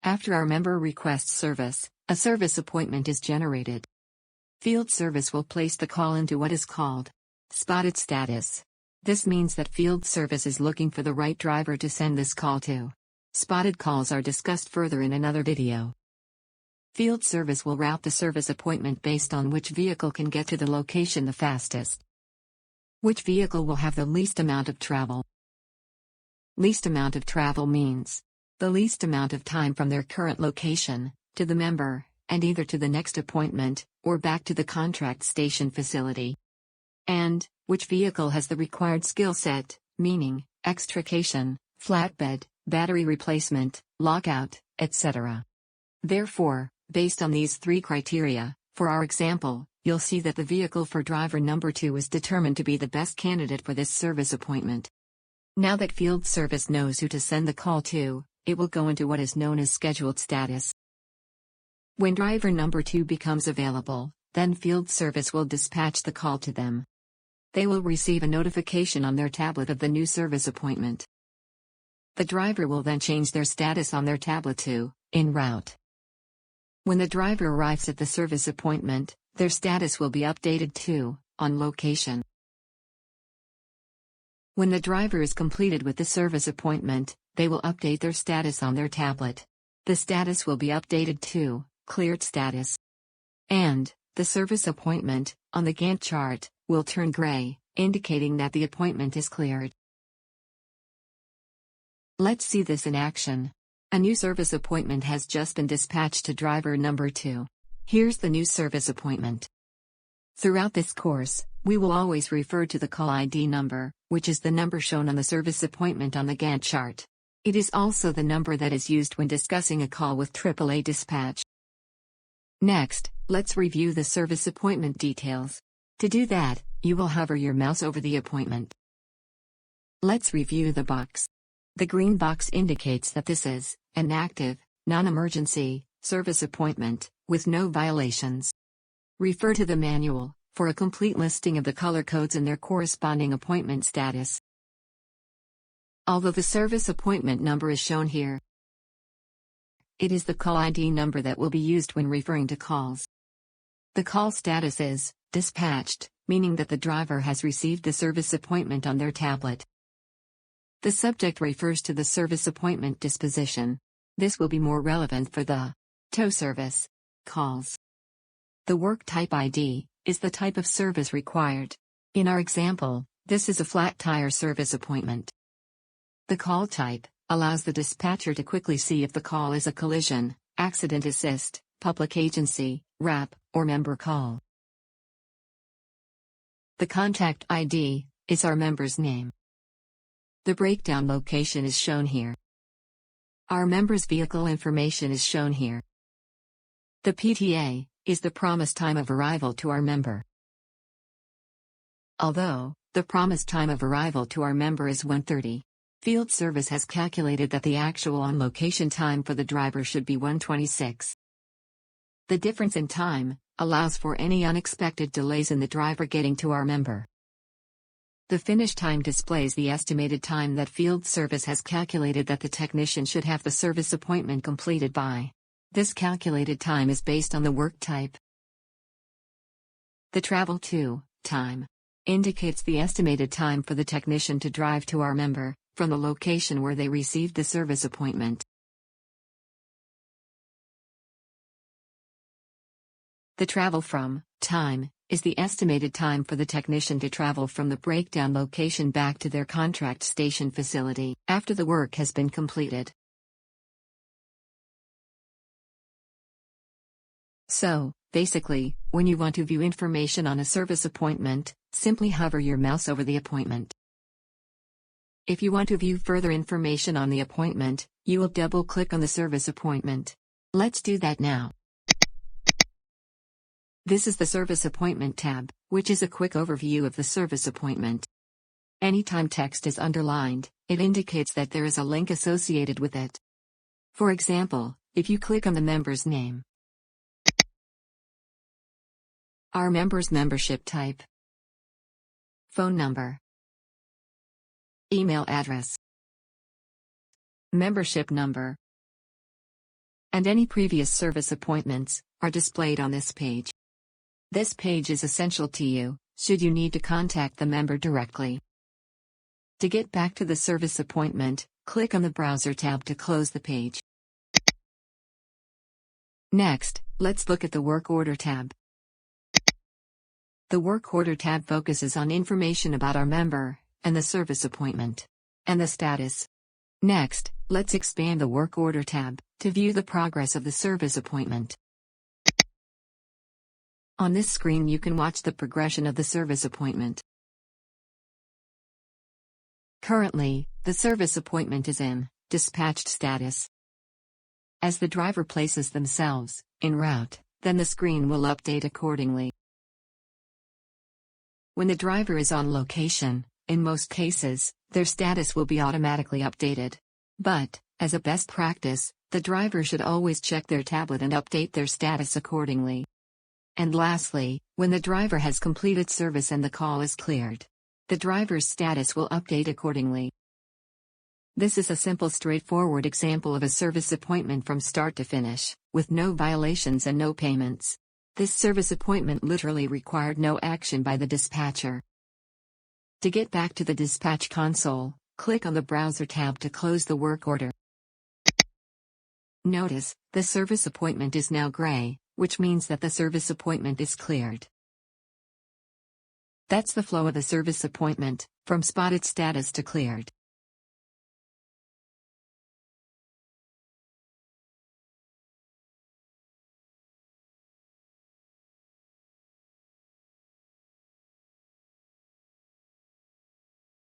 After our member requests service, a service appointment is generated. Field service will place the call into what is called spotted status. This means that field service is looking for the right driver to send this call to. Spotted calls are discussed further in another video. Field service will route the service appointment based on which vehicle can get to the location the fastest. Which vehicle will have the least amount of travel? Least amount of travel means the least amount of time from their current location to the member, and either to the next appointment, or back to the contract station facility. And which vehicle has the required skill set, meaning extrication, flatbed, battery replacement, lockout, etc. Therefore, based on these three criteria, for our example, you'll see that the vehicle for driver number 2 is determined to be the best candidate for this service appointment. Now that field service knows who to send the call to, it will go into what is known as scheduled status. When driver number 2 becomes available, then field service will dispatch the call to them. They will receive a notification on their tablet of the new service appointment. The driver will then change their status on their tablet to en route. When the driver arrives at the service appointment, their status will be updated to on location. When the driver is completed with the service appointment, they will update their status on their tablet. The status will be updated to cleared status. And the service appointment, on the Gantt chart, will turn gray, indicating that the appointment is cleared. Let's see this in action. A new service appointment has just been dispatched to driver number 2. Here's the new service appointment. Throughout this course, we will always refer to the call ID number, which is the number shown on the service appointment on the Gantt chart. It is also the number that is used when discussing a call with AAA dispatch. Next, let's review the service appointment details. To do that, you will hover your mouse over the appointment. Let's review the box. The green box indicates that this is an active, non-emergency service appointment with no violations. Refer to the manual for a complete listing of the color codes and their corresponding appointment status. Although the service appointment number is shown here, it is the call ID number that will be used when referring to calls. The call status is dispatched, meaning that the driver has received the service appointment on their tablet. The subject refers to the service appointment disposition. This will be more relevant for the tow service calls. The work type ID is the type of service required. In our example, this is a flat tire service appointment. The call type allows the dispatcher to quickly see if the call is a collision, accident assist, public agency, RAP, or member call. The contact ID is our member's name. The breakdown location is shown here. Our member's vehicle information is shown here. The PTA is the promised time of arrival to our member. Although the promised time of arrival to our member is 1:30, field service has calculated that the actual on-location time for the driver should be 1:26. The difference in time allows for any unexpected delays in the driver getting to our member. The finish time displays the estimated time that field service has calculated that the technician should have the service appointment completed by. This calculated time is based on the work type. The travel to time indicates the estimated time for the technician to drive to our member from the location where they received the service appointment. The travel from time is the estimated time for the technician to travel from the breakdown location back to their contract station facility after the work has been completed. So, basically, when you want to view information on a service appointment, simply hover your mouse over the appointment. If you want to view further information on the appointment, you will double-click on the service appointment. Let's do that now. This is the Service Appointment tab, which is a quick overview of the service appointment. Anytime text is underlined, it indicates that there is a link associated with it. For example, if you click on the member's name, our member's membership type, phone number, email address, membership number, and any previous service appointments are displayed on this page. This page is essential to you, should you need to contact the member directly. To get back to the service appointment, click on the Browser tab to close the page. Next, let's look at the Work Order tab. The Work Order tab focuses on information about our member, and the service appointment, and the status. Next, let's expand the Work Order tab to view the progress of the service appointment. On this screen you can watch the progression of the service appointment. Currently, the service appointment is in dispatched status. As the driver places themselves en route, then the screen will update accordingly. When the driver is on location, in most cases, their status will be automatically updated. But, as a best practice, the driver should always check their tablet and update their status accordingly. And lastly, when the driver has completed service and the call is cleared, the driver's status will update accordingly. This is a simple, straightforward example of a service appointment from start to finish, with no violations and no payments. This service appointment literally required no action by the dispatcher. To get back to the dispatch console, click on the Browser tab to close the work order. Notice, the service appointment is now gray, which means that the service appointment is cleared. That's the flow of the service appointment, from spotted status to cleared.